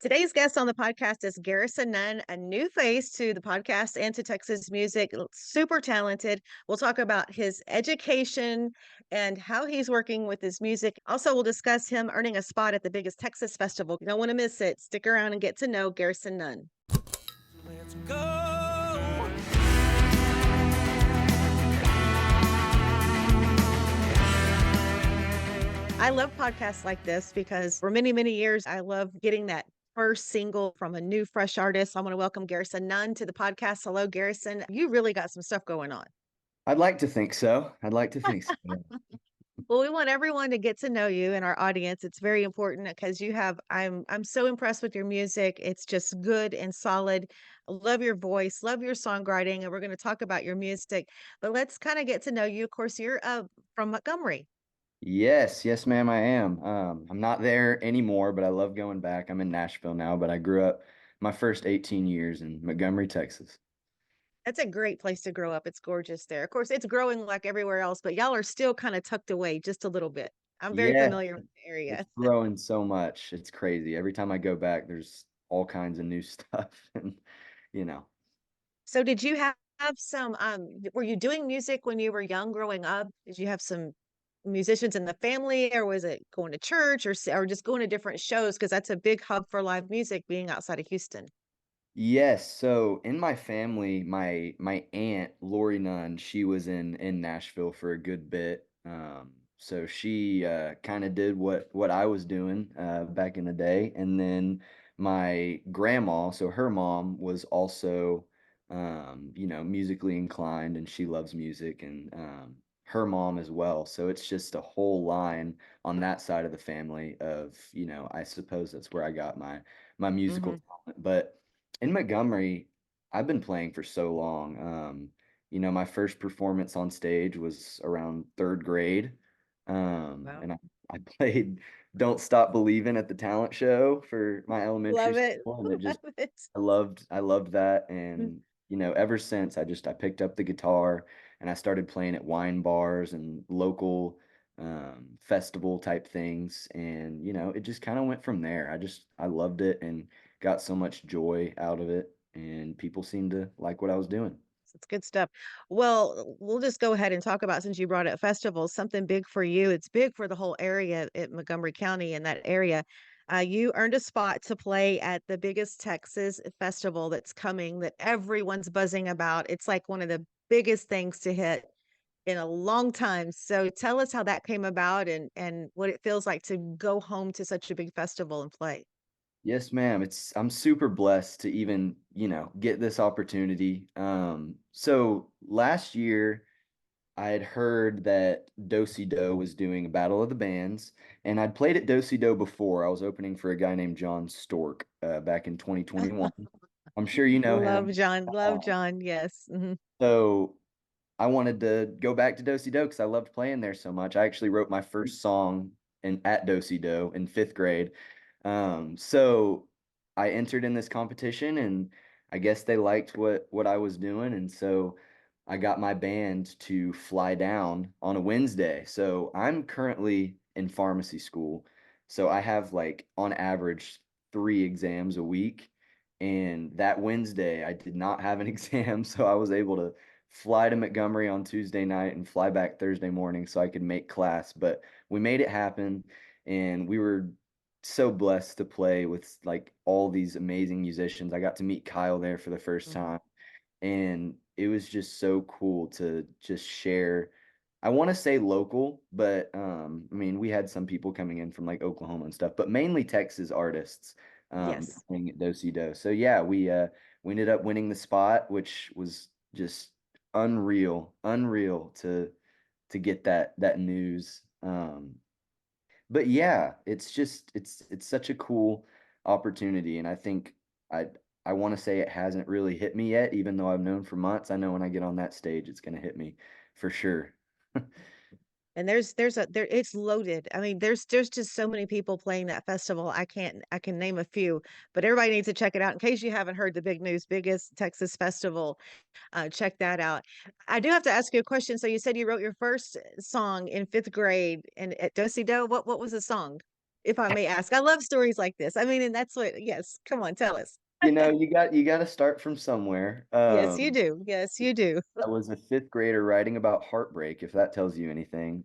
Today's guest on the podcast is Garrison Nunn, a new face to the podcast and to Texas music. Super talented. We'll talk about his education and how he's working with his music. Also, we'll discuss him earning a spot at the biggest Texas festival. You don't want to miss it. Stick around and get to know Garrison Nunn. Let's go. I love podcasts like this because for many, many years, I love getting that first single from a new, fresh artist. I want to welcome Garrison Nunn to the podcast. Hello, Garrison. You really got some stuff going on. I'd like to think so. I'd like to think so. Well, we want everyone to get to know you and our audience. It's very important because I'm so impressed with your music. It's just good and solid. Love your voice, love your songwriting, and we're going to talk about your music. But let's kind of get to know you. Of course, you're from Montgomery. Yes, yes, ma'am, I am. I'm not there anymore, but I love going back. I'm in Nashville now, but I grew up my first 18 years in Montgomery, Texas. That's a great place to grow up. It's gorgeous there. Of course, it's growing like everywhere else, but y'all are still kind of tucked away just a little bit. I'm very Yeah, familiar with the area. it's growing so much. It's crazy. Every time I go back, there's all kinds of new stuff and you know. So did you have some were you doing music when you were young growing up? Did you have some musicians in the family, or was it going to church, or just going to different shows? Because that's a big hub for live music being outside of Houston. Yes, so in my family, my aunt Lori Nunn, she was in Nashville for a good bit. So she kind of did what I was doing back in the day, and then my grandma, so her mom was also musically inclined, and she loves music, and her mom as well. So it's just a whole line on that side of the family of, I suppose that's where I got my musical Hmm. talent, but in Montgomery, I've been playing for so long. My first performance on stage was around third grade. Wow. And I played Don't Stop Believing at the talent show for my elementary Love it. school. And it just, Love it. I loved that. And, ever since I picked up the guitar and I started playing at wine bars and local festival type things. And, it just kind of went from there. I loved it and got so much joy out of it, and people seemed to like what I was doing. It's good stuff. Well, we'll just go ahead and talk about, since you brought up festivals, something big for you. It's big for the whole area at Montgomery County and that area. You earned a spot to play at the biggest Texas festival that's coming that everyone's buzzing about. It's like one of the biggest things to hit in a long time. So tell us how that came about and what it feels like to go home to such a big festival and play. Yes, ma'am. I'm super blessed to even, get this opportunity. So last year I had heard that Do Do was doing a Battle of the Bands, and I'd played at Do Do before. I was opening for a guy named John Stork back in 2021. I'm sure you know Love him. John. Love Um, John. Yes. Mhm. so I wanted to go back to Do Do because I loved playing there so much. I actually wrote my first song at Do Do in fifth grade. So I entered in this competition, and I guess they liked what I was doing, and so I got my band to fly down on a Wednesday. So I'm currently in pharmacy school, so I have like on average 3 exams a week. And that Wednesday, I did not have an exam, so I was able to fly to Montgomery on Tuesday night and fly back Thursday morning so I could make class. But we made it happen, and we were so blessed to play with like all these amazing musicians. I got to meet Kyle there for the first Mhm. time, and it was just so cool to just share. I want to say local, but I mean, we had some people coming in from like Oklahoma and stuff, but mainly Texas artists Yes. playing at Do Do. So yeah, we ended up winning the spot, which was just unreal to get that news. But yeah, it's such a cool opportunity, and I think I I want to say it hasn't really hit me yet, even though I've known for months. I know when I get on that stage, it's gonna hit me for sure. And there it's loaded. I mean, there's just so many people playing that festival. I can name a few, but everybody needs to check it out in case you haven't heard the big news, biggest Texas festival. Check that out. I do have to ask you a question. So you said you wrote your first song in fifth grade and at Do. What was the song? if I may ask. I love stories like this. I mean, and that's what, yes, come on, tell us. You got to start from somewhere. Yes, you do. Yes, you do. I was a fifth grader writing about heartbreak, if that tells you anything.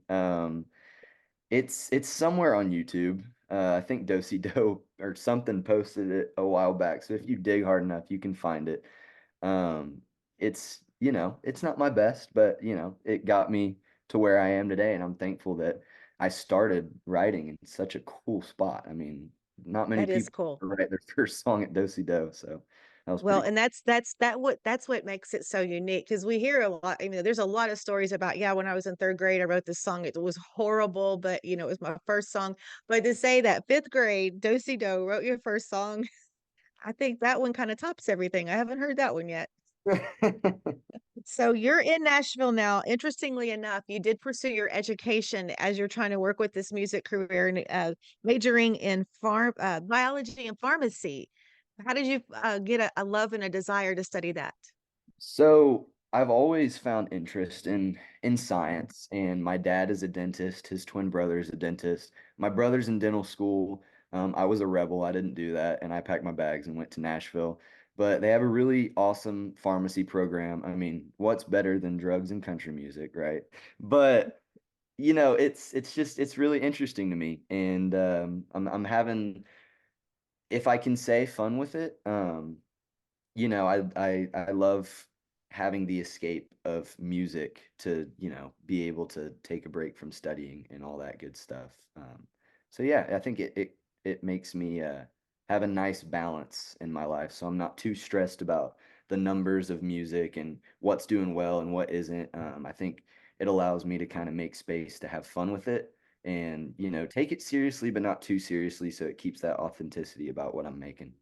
It's somewhere on YouTube. I think Dosey Doe or something posted it a while back. So if you dig hard enough, you can find it. Um, it's not my best, but it got me to where I am today, and I'm thankful that I started writing in such a cool spot. I mean, not many That is people cool. write their first song at Dosey Doe, so that was Well, pretty and that's what makes it so unique because we hear a lot. There's a lot of stories about, yeah, when I was in third grade, I wrote this song. It was horrible, but it was my first song. But to say that fifth grade, Do Do wrote your first song, I think that one kind of tops everything. I haven't heard that one yet. cool. So you're in Nashville now. Interestingly enough, you did pursue your education as you're trying to work with this music career and majoring in biology and pharmacy. How did you get a love and a desire to study that? So I've always found interest in science, and my dad is a dentist. His twin brother is a dentist. My brother's in dental school. I was a rebel. I didn't do that, and I packed my bags and went to Nashville. But they have a really awesome pharmacy program. I mean, what's better than drugs and country music, right? But it's really interesting to me, and I'm having, if I can say, fun with it. I love having the escape of music to, be able to take a break from studying and all that good stuff. So yeah, I think it makes me have a nice balance in my life. So I'm not too stressed about the numbers of music and what's doing well and what isn't. I think it allows me to kind of make space to have fun with it and, take it seriously, but not too seriously. So it keeps that authenticity about what I'm making.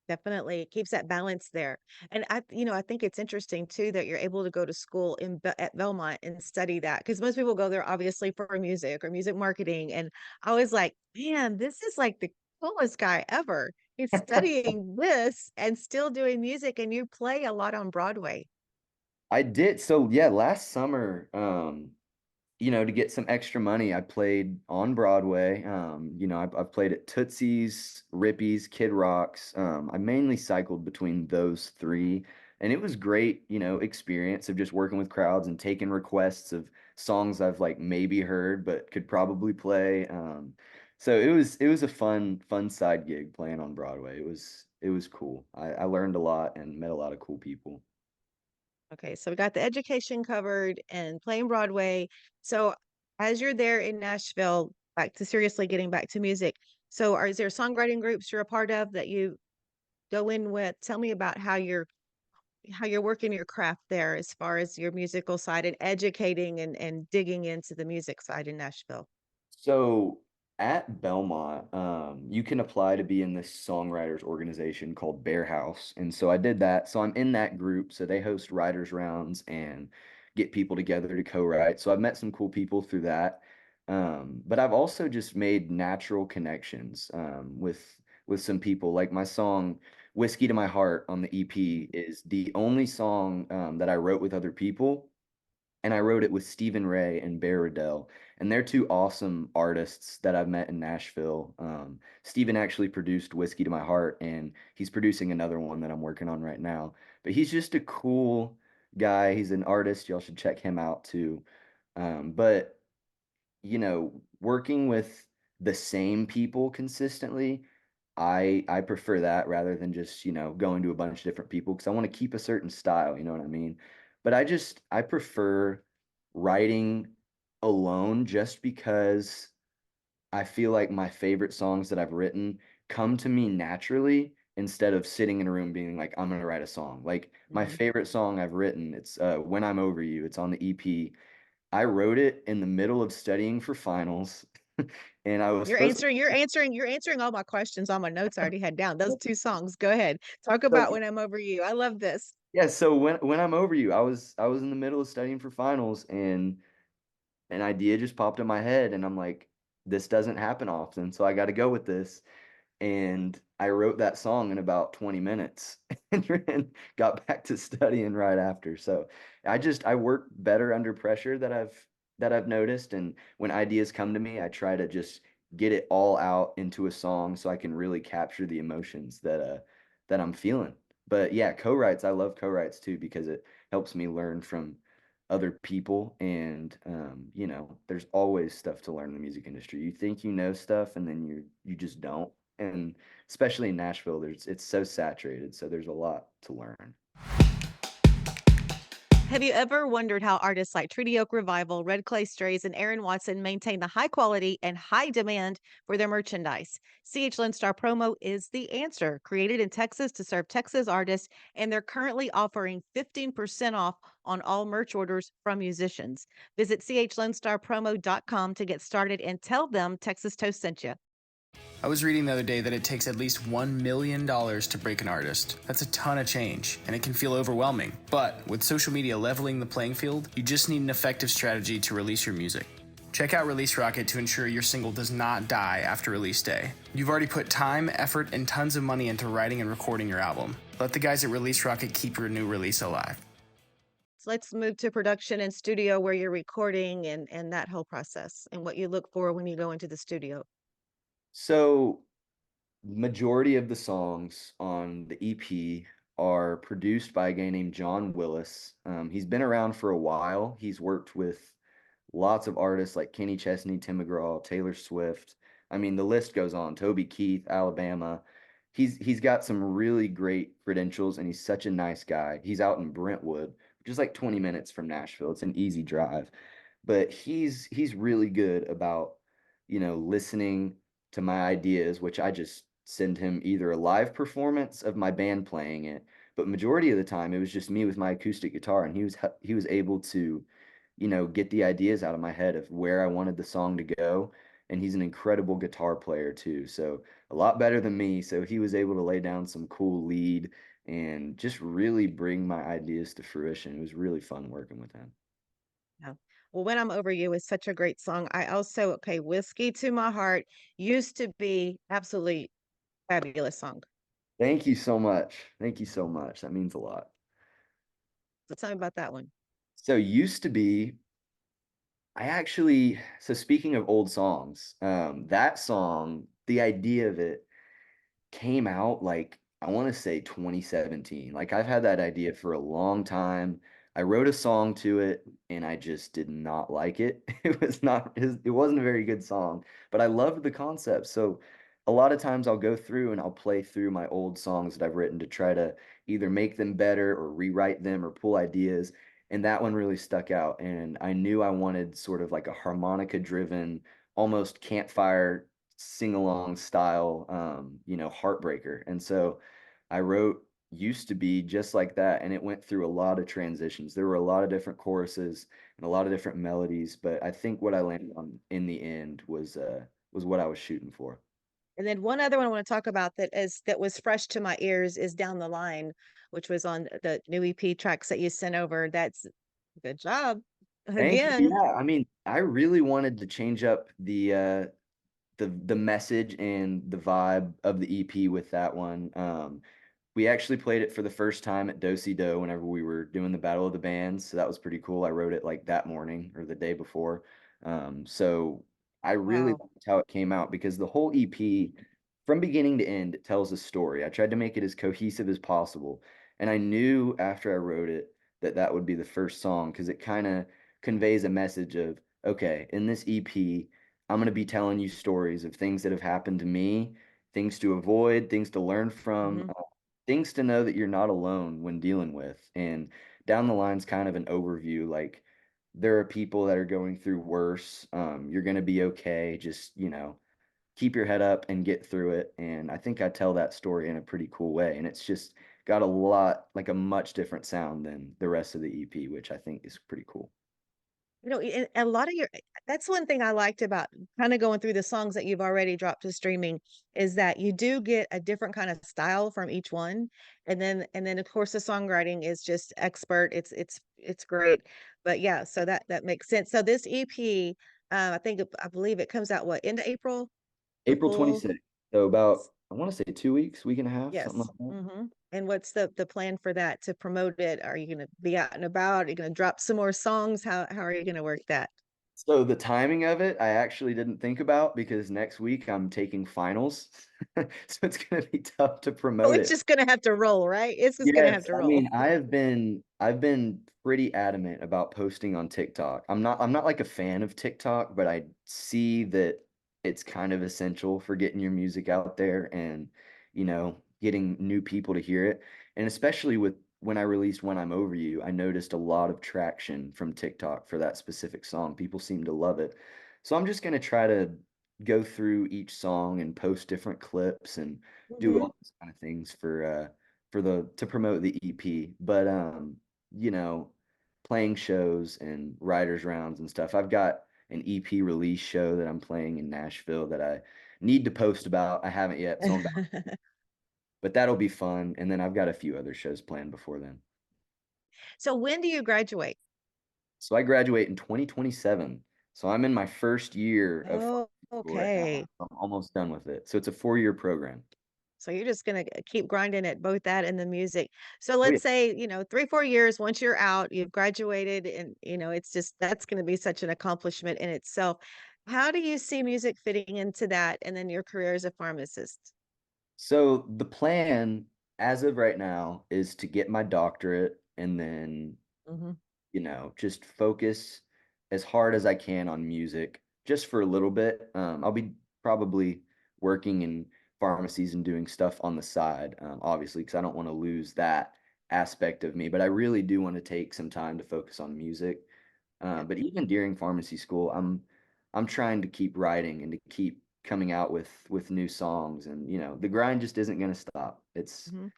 Definitely, it keeps that balance there. And I think it's interesting too that you're able to go to school at Belmont and study that because most people go there obviously for music or music marketing. And I was like, man, this is like the coolest guy ever. He's studying this and still doing music, and you play a lot on Broadway. I did. So yeah, last summer, to get some extra money, I played on Broadway. I've played at Tootsie's, Rippy's, Kid Rock's. I mainly cycled between those three, and it was great, experience of just working with crowds and taking requests of songs I've like maybe heard but could probably play. So it was a fun side gig playing on Broadway. It was cool. I learned a lot and met a lot of cool people. Okay, so we got the education covered and playing Broadway. So as you're there in Nashville, back to seriously getting back to music. So is there songwriting groups you're a part of that you go in with? Tell me about how you're working your craft there as far as your musical side and educating and digging into the music side in Nashville. So at Belmont, you can apply to be in this songwriters organization called Bear House. And so I did that. So I'm in that group. So they host writers rounds and get people together to co-write. So I've met some cool people through that. But I've also just made natural connections with some people. Like my song Whiskey to My Heart on the EP is the only song that I wrote with other people, and I wrote it with Stephen Ray and Bear Riddell, and they're two awesome artists that I've met in Nashville. Stephen actually produced Whiskey to My Heart, and he's producing another one that I'm working on right now. But he's just a cool guy. He's an artist. Y'all should check him out too. But working with the same people consistently, I prefer that rather than just, going to a bunch of different people because I want to keep a certain style, you know what I mean? But I prefer writing alone just because I feel like my favorite songs that I've written come to me naturally instead of sitting in a room being like, I'm gonna write a song. Like my Mhm. favorite song I've written, it's When I'm Over You. It's on the EP. I wrote it in the middle of studying for finals, and I was You're supposed answering, you're answering, you're answering all my questions on my notes I already had down. Those two songs. Go ahead. Talk to. about When I'm Over You. I love this. Yeah, so when I'm over you, I was in the middle of studying for finals, and an idea just popped in my head, and I'm like, this doesn't happen often, so I got to go with this. And I wrote that song in about 20 minutes and got back to studying right after. So I work better under pressure that I've noticed, and when ideas come to me, I try to just get it all out into a song so I can really capture the emotions that I'm feeling. But yeah, co-writes, I love co-writes too because it helps me learn from other people and you know, there's always stuff to learn in the music industry. You think you know stuff and then you just don't. And especially in Nashville, it's so saturated, so there's a lot to learn. Have you ever wondered how artists like Treaty Oak Revival, Red Clay Strays, and Aaron Watson maintain the high quality and high demand for their merchandise? CH Lone Star Promo is the answer. Created in Texas to serve Texas artists, and they're currently offering 15% off on all merch orders from musicians. Visit chlonestarpromo.com to get started and tell them Texas Toast sent you. I was reading the other day that it takes at least $1 million to break an artist. That's a ton of change, and it can feel overwhelming. But with social media leveling the playing field, you just need an effective strategy to release your music. Check out Release Rocket to ensure your single does not die after release day. You've already put time, effort, and tons of money into writing and recording your album. Let the guys at Release Rocket keep your new release alive. So let's move to production and studio where you're recording and that whole process and what you look for when you go into the studio. So majority of the songs on the EP are produced by a guy named John Willis. He's been around for a while. He's worked with lots of artists like Kenny Chesney, Tim McGraw, Taylor Swift. I mean, the list goes on. Toby Keith, Alabama. He's got some really great credentials, and he's such a nice guy. He's out in Brentwood, which is like 20 minutes from Nashville. It's an easy drive, but he's really good about, you know, listening to my ideas, which I just send him either a live performance of my band playing it, but majority of the time it was just me with my acoustic guitar, and he was able to, you know, get the ideas out of my head of where I wanted the song to go. And he's an incredible guitar player too, so a lot better than me. So he was able to lay down some cool lead and just really bring my ideas to fruition. It was really fun working with him. Yeah. Well, When I'm Over You is such a great song. I also, okay, Whiskey to My Heart used to be absolutely fabulous song. Thank you so much. Thank you so much. That means a lot. So tell me about that one. So used to be, so speaking of old songs, that song, the idea of it came out like I want to say 2017. Like I've had that idea for a long time. I wrote a song to it and I just did not like it. It wasn't a very good song, but I loved the concept. So a lot of times I'll go through and I'll play through my old songs that I've written to try to either make them better or rewrite them or pull ideas. And that one really stuck out. And I knew I wanted sort of like a harmonica driven, almost campfire sing along style, you know, heartbreaker. And so I wrote Used to Be just like that. And it went through a lot of transitions. There were a lot of different choruses and a lot of different melodies. But I think what I landed on in the end was what I was shooting for. And then one other one I want to talk about that was fresh to my ears is Down the Line, which was on the new EP tracks that you sent over. That's good job. Thank you. Again. Yeah, I mean, I really wanted to change up the message and the vibe of the EP with that one. We actually played it for the first time at Do Do whenever we were doing the Battle of the Bands, so that was pretty cool. I wrote it like that morning or the day before. So I really Wow. liked how it came out because the whole EP, from beginning to end, it tells a story. I tried to make it as cohesive as possible, and I knew after I wrote it that that would be the first song because it kind of conveys a message of, okay, in this EP, I'm going to be telling you stories of things that have happened to me, things to avoid, things to learn from, Mhm. things to know that you're not alone when dealing with. And down the line's kind of an overview. Like there are people that are going through worse. You're going to be okay. Just, you know, keep your head up and get through it. And I think I tell that story in a pretty cool way. And it's just got a lot, like a much different sound than the rest of the EP, which I think is pretty cool. A lot of your that's one thing I liked about kind of going through the songs that you've already dropped to streaming is that you do get a different kind of style from each one. And then of course the songwriting is just expert. It's great. But yeah, so that makes sense. So this EP, I believe it comes out what, into April? The April full 26th. So about, I want to say 2 weeks, week and a half, something yes. like that. And what's the plan for that to promote it? Are you gonna be out and about? Are you gonna drop some more songs? How are you gonna work that? So the timing of it, I actually didn't think about because next week I'm taking finals. So it's gonna be tough to Oh, promote it's it. just gonna have to roll, right? It's just gonna have Yes, to I roll. mean, I've been pretty adamant about posting on TikTok. I'm not like a fan of TikTok, but I see that it's kind of essential for getting your music out there and, getting new people to hear it. And especially with when I released When I'm Over You, I noticed a lot of traction from TikTok for that specific song. People seem to love it. So I'm just gonna try to go through each song and post different clips and do Mhm. all those kind of things for the to promote the EP. But you know, playing shows and writers rounds and stuff. I've got an EP release show that I'm playing in Nashville that I need to post about. I haven't yet, so but that'll be fun. And then I've got a few other shows planned before then. So when do you graduate? So I graduate in 2027. So I'm in my first year of Oh, pharmacy school right now. okay. I'm almost done with it. So it's a 4-year program. So you're just gonna keep grinding at both that and the music. So Oh yeah. let's say, 3, 4 years, once you're out, you've graduated and, it's just that's gonna be such an accomplishment in itself. How do you see music fitting into that and then your career as a pharmacist? So the plan as of right now is to get my doctorate and then, Mhm. just focus as hard as I can on music just for a little bit. I'll be probably working in pharmacies and doing stuff on the side, obviously, because I don't want to lose that aspect of me. But I really do want to take some time to focus on music. Yep. But even during pharmacy school, I'm trying to keep writing and to keep coming out with new songs, and the grind just isn't going to stop. It's Mhm.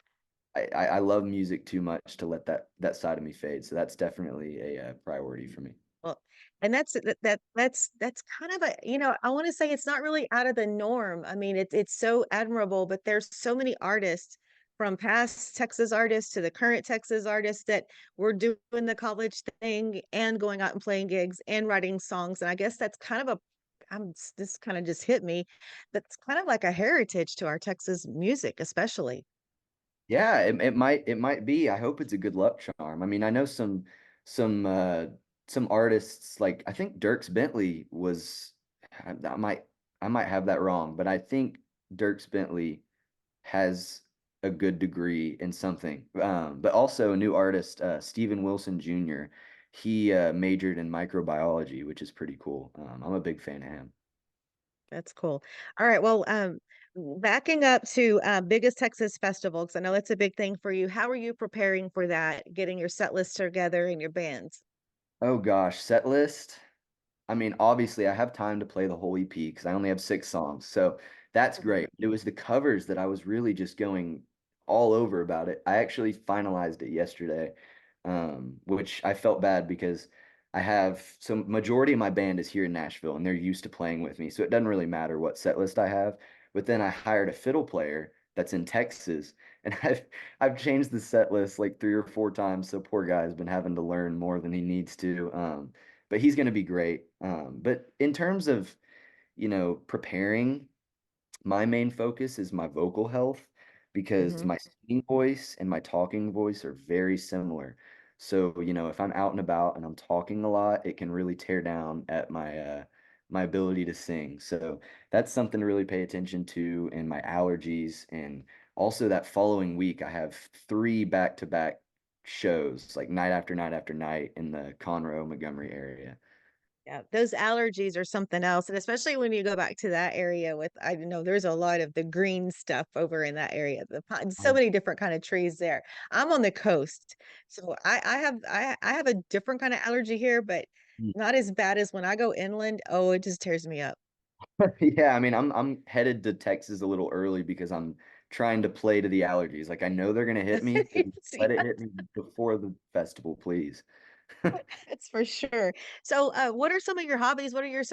I love music too much to let that side of me fade. So that's definitely a priority for me. Well, and that's kind of a, I want to say it's not really out of the norm. I mean, it's so admirable, but there's so many artists from past Texas artists to the current Texas artists that were doing the college thing and going out and playing gigs and writing songs. And I guess that's kind of a this kind of just hit me. That's kind of like a heritage to our Texas music, especially. Yeah, it might be. I hope it's a good luck charm. I mean, I know some some artists like I think Dierks Bentley was I might I might have that wrong, but I think Dierks Bentley has a good degree in something. But also a new artist, Steven Wilson Jr. He majored in microbiology, which is pretty cool. I'm a big fan of him. That's cool. All right. Well, backing up to biggest Texas festival, because I know that's a big thing for you. How are you preparing for that? Getting your set list together and your bands? Oh gosh, set list. I mean, obviously, I have time to play the whole EP because I only have 6 songs, so that's Mhm. great. It was the covers that I was really just going all over about it. I actually finalized it yesterday, which I felt bad because I have so majority of my band is here in Nashville and they're used to playing with me, so it doesn't really matter what set list I have. But then I hired a fiddle player that's in Texas, and I've changed the set list like 3 or 4 times. So poor guy's been having to learn more than he needs to. But he's going to be great. But in terms of, preparing, my main focus is my vocal health because Mhm. my singing voice and my talking voice are very similar. So, if I'm out and about and I'm talking a lot, it can really tear down at my ability to sing. So that's something to really pay attention to, and my allergies. And also that following week, I have 3 back-to-back shows, like night after night after night in the Conroe, Montgomery area. Yeah, those allergies are something else, and especially when you go back to that area with I know there's a lot of the green stuff over in that area, the pine so Oh, many different kind of trees there. I'm on the coast, so I have a different kind of allergy here, but not as bad as when I go inland. Oh, it just tears me up. yeah, I mean, I'm headed to Texas a little early because I'm trying to play to the allergies. Like I know they're gonna hit me, so let it Yeah, hit me before the festival, please. that's for sure. So, what are some of your hobbies? What are your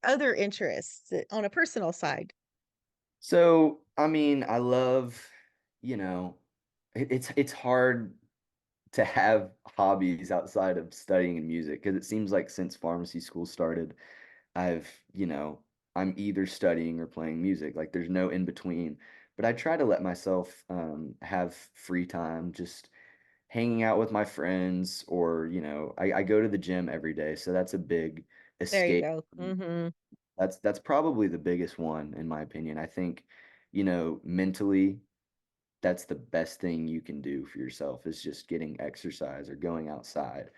other interests on a personal side? So, I mean, I love, you know, it's hard to have hobbies outside of studying and music because it seems like since pharmacy school started, I've, I'm either studying or playing music. Like there's no in between. But I try to let myself have free time, just hanging out with my friends, or I go to the gym every day, so that's a big There you escape. go. Mhm. That's probably the biggest one in my opinion. I think, mentally, that's the best thing you can do for yourself is just getting exercise or going outside,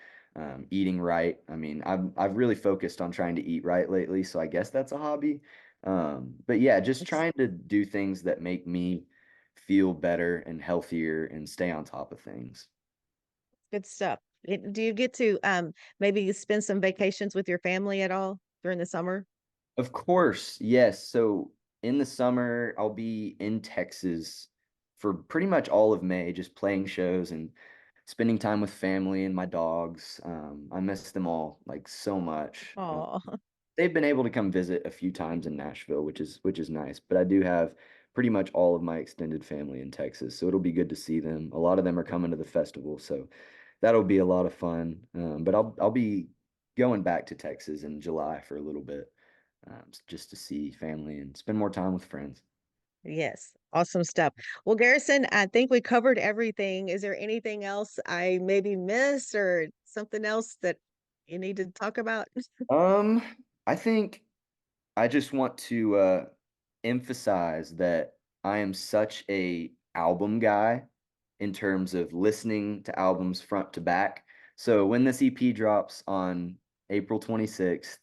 eating right. I mean, I've really focused on trying to eat right lately, so I guess that's a hobby. But yeah, just It's trying to do things that make me feel better and healthier and stay on top of things. good stuff. Do you get to, maybe spend some vacations with your family at all during the summer? Of course, yes. So in the summer, I'll be in Texas for pretty much all of May, just playing shows and spending time with family and my dogs. I miss them all like so much. Oh, They've been able to come visit a few times in Nashville, which is nice. But I do have pretty much all of my extended family in Texas, so it'll be good to see them. A lot of them are coming to the festival, so that'll be a lot of fun. But I'll be going back to Texas in July for a little bit, just to see family and spend more time with friends. yes. Awesome stuff. Well, Garrison, I think we covered everything. Is there anything else I maybe missed or something else that you need to talk about? Um, I think I just want to emphasize that I am such a album guy in terms of listening to albums front to back. So when this EP drops on April 26th,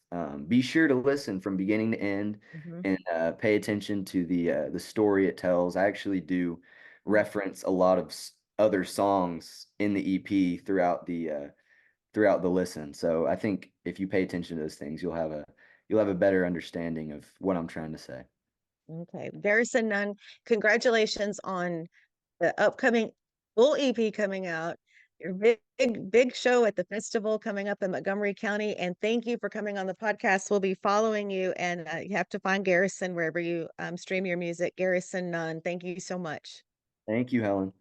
be sure to listen from beginning to end Mhm. and pay attention to the story it tells. I actually do Mm. reference a lot of other songs in the EP throughout the listen. So I think if you pay attention to those things, you'll have a better understanding of what I'm trying to say. Okay. Garrison Nunn, congratulations on the upcoming full EP coming out. Your big show at the festival coming up in Montgomery County. And thank you for coming on the podcast. We'll be following you, and you have to find Garrison wherever you stream your music. Garrison Nunn. Thank you so much. Thank you, Helen.